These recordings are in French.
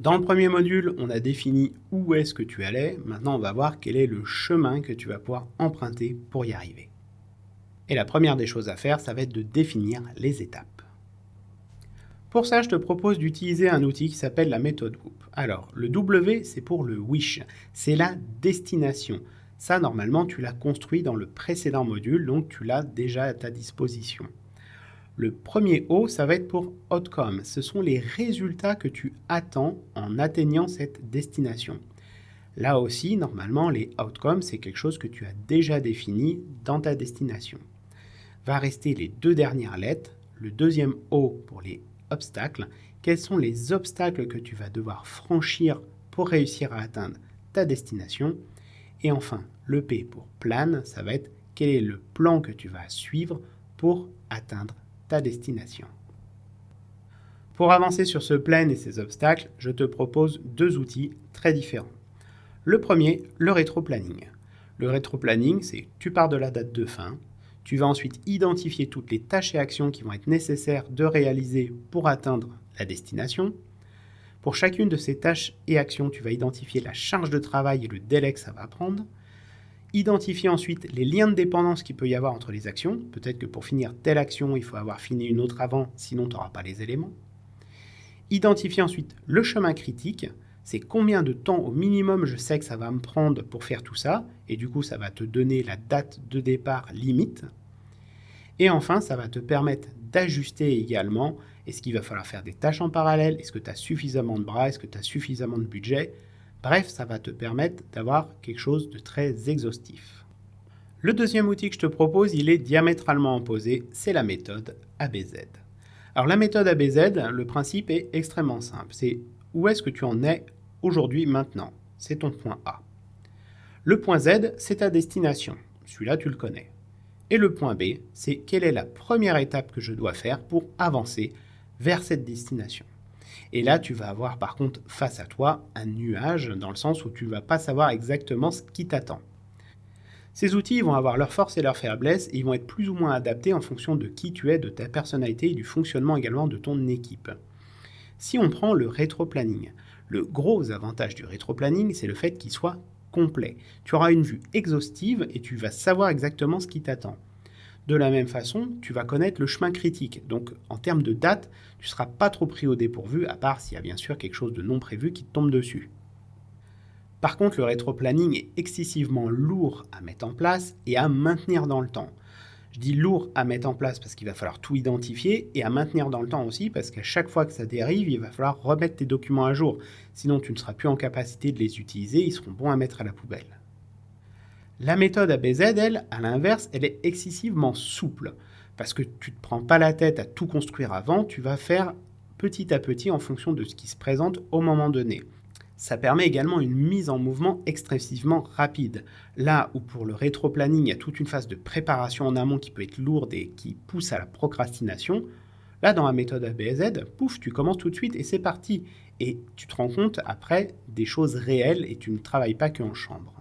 Dans le premier module, on a défini où est-ce que tu allais. Maintenant, on va voir quel est le chemin que tu vas pouvoir emprunter pour y arriver. Et la première des choses à faire, ça va être de définir les étapes. Pour ça, je te propose d'utiliser un outil qui s'appelle la méthode WOOP. Alors, le W, c'est pour le wish, c'est la destination. Ça, normalement, tu l'as construit dans le précédent module, donc tu l'as déjà à ta disposition. Le premier O, ça va être pour outcome. Ce sont les résultats que tu attends en atteignant cette destination. Là aussi, normalement, les outcomes, c'est quelque chose que tu as déjà défini dans ta destination. Va rester les deux dernières lettres. Le deuxième O pour les obstacles. Quels sont les obstacles que tu vas devoir franchir pour réussir à atteindre ta destination? Et enfin, le P pour plan, ça va être quel est le plan que tu vas suivre pour atteindre ta destination. Pour avancer sur ce plan et ces obstacles, je te propose deux outils très différents. Le premier, le rétro-planning. Le rétro-planning, c'est tu pars de la date de fin, tu vas ensuite identifier toutes les tâches et actions qui vont être nécessaires de réaliser pour atteindre la destination. Pour chacune de ces tâches et actions, tu vas identifier la charge de travail et le délai que ça va prendre. Identifier ensuite les liens de dépendance qu'il peut y avoir entre les actions. Peut-être que pour finir telle action, il faut avoir fini une autre avant, sinon tu n'auras pas les éléments. Identifier ensuite le chemin critique. C'est combien de temps au minimum je sais que ça va me prendre pour faire tout ça, et du coup ça va te donner la date de départ limite. Et enfin, ça va te permettre d'ajuster également, est-ce qu'il va falloir faire des tâches en parallèle, est-ce que tu as suffisamment de bras, est-ce que tu as suffisamment de budget. Bref, ça va te permettre d'avoir quelque chose de très exhaustif. Le deuxième outil que je te propose, il est diamétralement opposé, c'est la méthode ABZ. Alors la méthode ABZ, le principe est extrêmement simple, c'est où est-ce que tu en es aujourd'hui, maintenant. C'est ton point A. Le point Z, c'est ta destination. Celui-là, tu le connais. Et le point B, c'est quelle est la première étape que je dois faire pour avancer vers cette destination. Et là, tu vas avoir par contre face à toi un nuage, dans le sens où tu ne vas pas savoir exactement ce qui t'attend. Ces outils vont avoir leurs forces et leurs faiblesses et ils vont être plus ou moins adaptés en fonction de qui tu es, de ta personnalité et du fonctionnement également de ton équipe. Si on prend le rétro-planning, le gros avantage du rétro-planning, c'est le fait qu'il soit complet. Tu auras une vue exhaustive et tu vas savoir exactement ce qui t'attend. De la même façon, tu vas connaître le chemin critique. Donc, en termes de date, tu ne seras pas trop pris au dépourvu, à part s'il y a bien sûr quelque chose de non prévu qui te tombe dessus. Par contre, le rétro-planning est excessivement lourd à mettre en place et à maintenir dans le temps. Je dis lourd à mettre en place parce qu'il va falloir tout identifier et à maintenir dans le temps aussi parce qu'à chaque fois que ça dérive, il va falloir remettre tes documents à jour. Sinon, tu ne seras plus en capacité de les utiliser, ils seront bons à mettre à la poubelle. La méthode ABZ, elle, à l'inverse, elle est excessivement souple parce que tu ne te prends pas la tête à tout construire avant, tu vas faire petit à petit en fonction de ce qui se présente au moment donné. Ça permet également une mise en mouvement excessivement rapide. Là où pour le rétro-planning, il y a toute une phase de préparation en amont qui peut être lourde et qui pousse à la procrastination, là dans la méthode ABZ, pouf, tu commences tout de suite et c'est parti. Et tu te rends compte après des choses réelles et tu ne travailles pas qu'en chambre.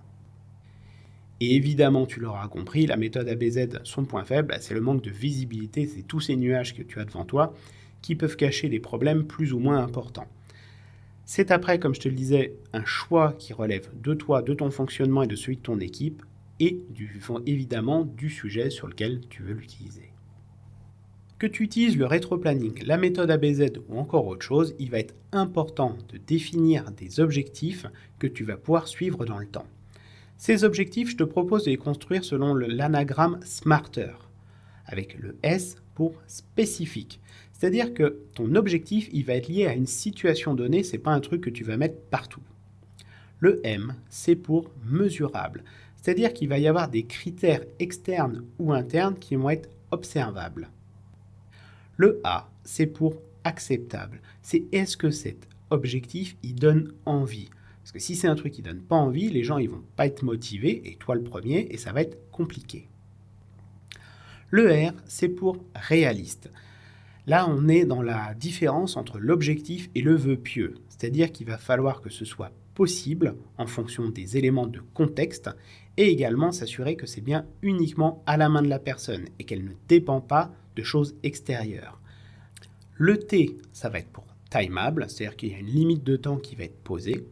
Et évidemment, tu l'auras compris, la méthode ABZ, son point faible, c'est le manque de visibilité, c'est tous ces nuages que tu as devant toi qui peuvent cacher des problèmes plus ou moins importants. C'est après, comme je te le disais, un choix qui relève de toi, de ton fonctionnement et de celui de ton équipe et évidemment du sujet sur lequel tu veux l'utiliser. Que tu utilises le rétro-planning, la méthode ABZ ou encore autre chose, il va être important de définir des objectifs que tu vas pouvoir suivre dans le temps. Ces objectifs, je te propose de les construire selon l'anagramme SMARTER, avec le S pour spécifique. C'est-à-dire que ton objectif, il va être lié à une situation donnée, c'est pas un truc que tu vas mettre partout. Le M, c'est pour mesurable. C'est-à-dire qu'il va y avoir des critères externes ou internes qui vont être observables. Le A, c'est pour acceptable. C'est est-ce que cet objectif, il donne envie? Parce que si c'est un truc qui donne pas envie, les gens, ils vont pas être motivés, et toi le premier, et ça va être compliqué. Le R, c'est pour réaliste. Là, on est dans la différence entre l'objectif et le vœu pieux. C'est-à-dire qu'il va falloir que ce soit possible en fonction des éléments de contexte et également s'assurer que c'est bien uniquement à la main de la personne et qu'elle ne dépend pas de choses extérieures. Le T, ça va être pour timeable, c'est-à-dire qu'il y a une limite de temps qui va être posée.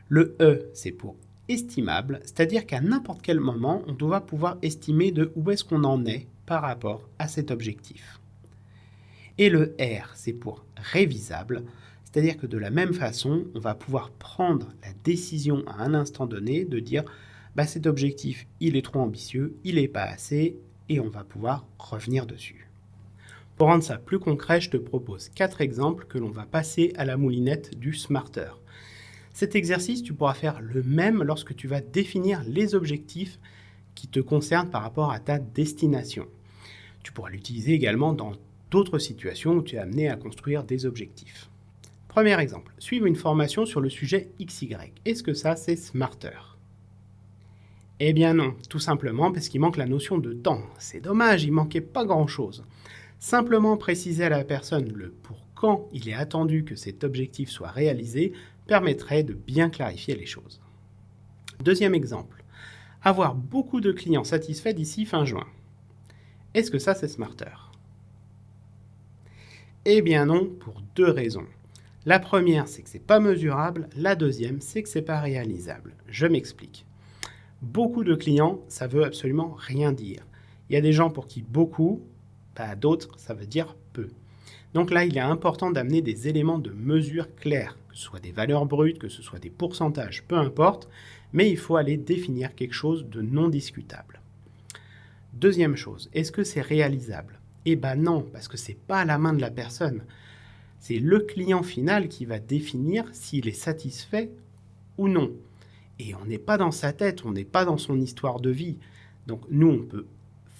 Le E, c'est pour estimable, c'est-à-dire qu'à n'importe quel moment, on doit pouvoir estimer de où est-ce qu'on en est par rapport à cet objectif. Et le R, c'est pour révisable, c'est-à-dire que de la même façon, on va pouvoir prendre la décision à un instant donné de dire cet objectif, il est trop ambitieux, il n'est pas assez, et on va pouvoir revenir dessus. Pour rendre ça plus concret, je te propose 4 exemples que l'on va passer à la moulinette du Smarter. Cet exercice, tu pourras faire le même lorsque tu vas définir les objectifs qui te concernent par rapport à ta destination. Tu pourras l'utiliser également dans d'autres situations où tu es amené à construire des objectifs. Premier exemple, suivre une formation sur le sujet XY. Est-ce que ça, c'est Smarter ? Eh bien non, tout simplement parce qu'il manque la notion de temps. C'est dommage, il manquait pas grand-chose. Simplement préciser à la personne le pour quand il est attendu que cet objectif soit réalisé permettrait de bien clarifier les choses. Deuxième exemple, avoir beaucoup de clients satisfaits d'ici fin juin. Est-ce que ça, c'est Smarter ? Eh bien non, pour 2 raisons. La première, c'est que c'est pas mesurable. La deuxième, c'est que c'est pas réalisable. Je m'explique. Beaucoup de clients, ça veut absolument rien dire. Il y a des gens pour qui beaucoup, d'autres, ça veut dire peu. Donc là, il est important d'amener des éléments de mesure clairs, que ce soit des valeurs brutes, que ce soit des pourcentages, peu importe, mais il faut aller définir quelque chose de non discutable. Deuxième chose, est-ce que c'est réalisable ? Eh bien non, parce que c'est pas à la main de la personne. C'est le client final qui va définir s'il est satisfait ou non. Et on n'est pas dans sa tête, on n'est pas dans son histoire de vie. Donc nous, on peut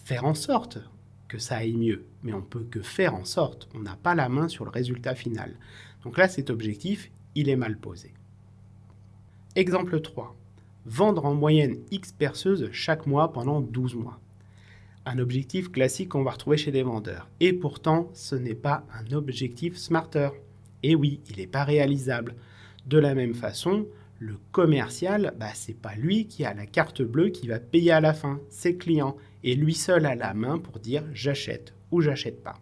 faire en sorte que ça aille mieux, mais on peut que faire en sorte. On n'a pas la main sur le résultat final. Donc là, cet objectif, il est mal posé. Exemple 3. Vendre en moyenne X perceuses chaque mois pendant 12 mois. Un objectif classique qu'on va retrouver chez des vendeurs. Et pourtant, ce n'est pas un objectif Smarter. Et oui, il n'est pas réalisable. De la même façon, le commercial, c'est pas lui qui a la carte bleue qui va payer à la fin, c'est le client. Et lui seul a la main pour dire j'achète ou j'achète pas.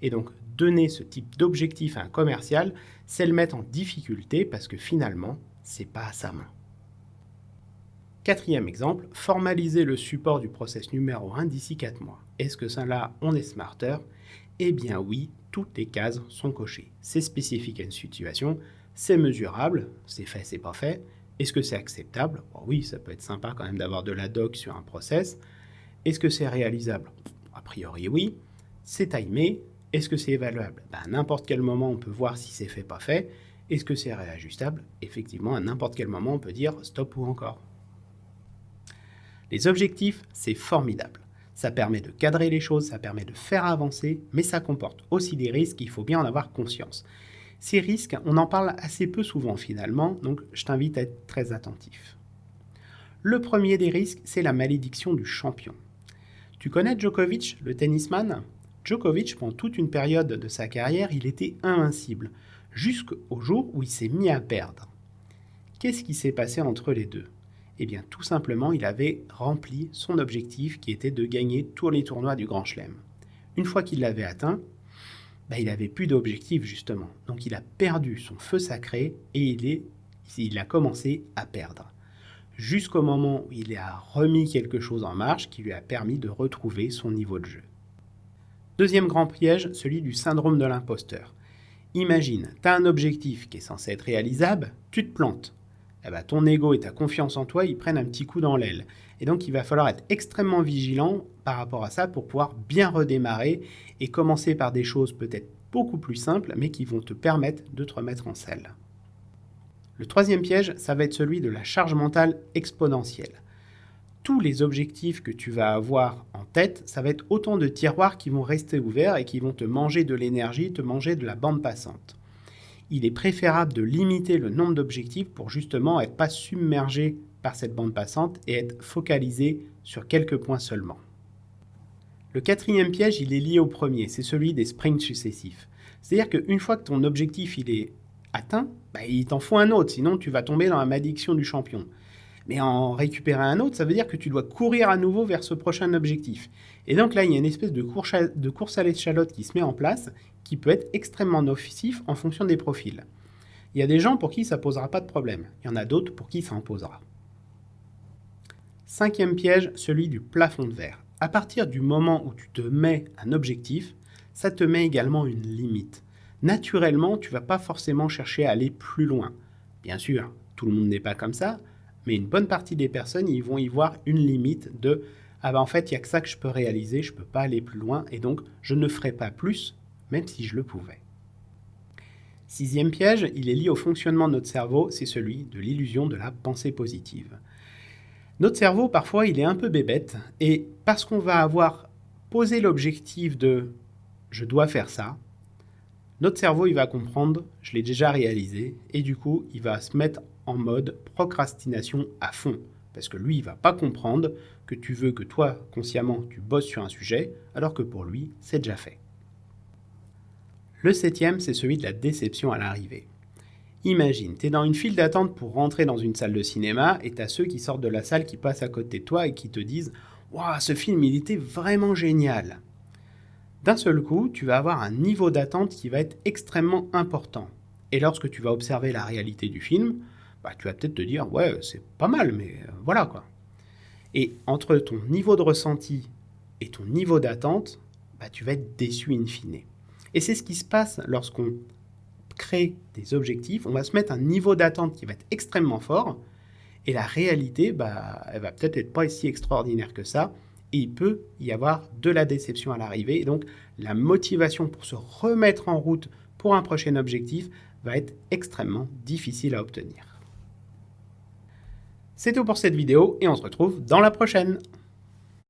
Et donc, donner ce type d'objectif à un commercial, c'est le mettre en difficulté parce que finalement, c'est pas à sa main. Quatrième exemple, formaliser le support du process numéro 1 d'ici 4 mois. Est-ce que ça là, on est Smarter ? Eh bien oui, toutes les cases sont cochées. C'est spécifique à une situation, c'est mesurable, c'est fait, c'est pas fait. Est-ce que c'est acceptable ? Oui, ça peut être sympa quand même d'avoir de la doc sur un process. Est-ce que c'est réalisable ? A priori oui. C'est timé. Est-ce que c'est évaluable ? À n'importe quel moment, on peut voir si c'est fait, pas fait. Est-ce que c'est réajustable ? Effectivement, à n'importe quel moment, on peut dire stop ou encore. Les objectifs, c'est formidable. Ça permet de cadrer les choses, ça permet de faire avancer, mais ça comporte aussi des risques, il faut bien en avoir conscience. Ces risques, on en parle assez peu souvent finalement, donc je t'invite à être très attentif. Le premier des risques, c'est la malédiction du champion. Tu connais Djokovic, le tennisman ? Djokovic, pendant toute une période de sa carrière, il était invincible, jusqu'au jour où il s'est mis à perdre. Qu'est-ce qui s'est passé entre les deux ? Eh bien, tout simplement, il avait rempli son objectif qui était de gagner tous les tournois du Grand Chelem. Une fois qu'il l'avait atteint, il n'avait plus d'objectif justement. Donc il a perdu son feu sacré et il a commencé à perdre. Jusqu'au moment où il a remis quelque chose en marche qui lui a permis de retrouver son niveau de jeu. Deuxième grand piège, celui du syndrome de l'imposteur. Imagine, tu as un objectif qui est censé être réalisable, tu te plantes. Ton ego et ta confiance en toi, ils prennent un petit coup dans l'aile. Et donc, il va falloir être extrêmement vigilant par rapport à ça pour pouvoir bien redémarrer et commencer par des choses peut-être beaucoup plus simples, mais qui vont te permettre de te remettre en selle. Le troisième piège, ça va être celui de la charge mentale exponentielle. Tous les objectifs que tu vas avoir en tête, ça va être autant de tiroirs qui vont rester ouverts et qui vont te manger de l'énergie, te manger de la bande passante. Il est préférable de limiter le nombre d'objectifs pour justement être pas submergé par cette bande passante et être focalisé sur quelques points seulement. Le quatrième piège, il est lié au premier, c'est celui des sprints successifs. C'est-à-dire qu'une fois que ton objectif il est atteint, il t'en faut un autre, sinon tu vas tomber dans la malédiction du champion. Mais en récupérer un autre, ça veut dire que tu dois courir à nouveau vers ce prochain objectif. Et donc là, il y a une espèce de course à l'échalote qui se met en place, qui peut être extrêmement nocif en fonction des profils. Il y a des gens pour qui ça ne posera pas de problème. Il y en a d'autres pour qui ça en posera. 5e piège, celui du plafond de verre. À partir du moment où tu te mets un objectif, ça te met également une limite. Naturellement, tu ne vas pas forcément chercher à aller plus loin. Bien sûr, tout le monde n'est pas comme ça, mais une bonne partie des personnes, ils vont y voir une limite de « Ah ben en fait, il n'y a que ça que je peux réaliser, je ne peux pas aller plus loin, et donc je ne ferai pas plus, même si je le pouvais. » 6e piège, il est lié au fonctionnement de notre cerveau, c'est celui de l'illusion de la pensée positive. Notre cerveau, parfois, il est un peu bébête, et parce qu'on va avoir posé l'objectif de « je dois faire ça », notre cerveau, il va comprendre « je l'ai déjà réalisé », et du coup, il va se mettre en mode procrastination à fond, parce que lui, il va pas comprendre que tu veux que toi, consciemment, tu bosses sur un sujet, alors que pour lui, c'est déjà fait. Le 7e, c'est celui de la déception à l'arrivée. Imagine, tu es dans une file d'attente pour rentrer dans une salle de cinéma et tu as ceux qui sortent de la salle qui passent à côté de toi et qui te disent « Waouh, ce film, il était vraiment génial !» D'un seul coup, tu vas avoir un niveau d'attente qui va être extrêmement important. Et lorsque tu vas observer la réalité du film, tu vas peut-être te dire « Ouais, c'est pas mal, mais voilà quoi ». Et entre ton niveau de ressenti et ton niveau d'attente, tu vas être déçu in fine. Et c'est ce qui se passe lorsqu'on crée des objectifs. On va se mettre un niveau d'attente qui va être extrêmement fort, et la réalité, elle va peut-être être pas si extraordinaire que ça, et il peut y avoir de la déception à l'arrivée. Et donc, la motivation pour se remettre en route pour un prochain objectif va être extrêmement difficile à obtenir. C'est tout pour cette vidéo, et on se retrouve dans la prochaine.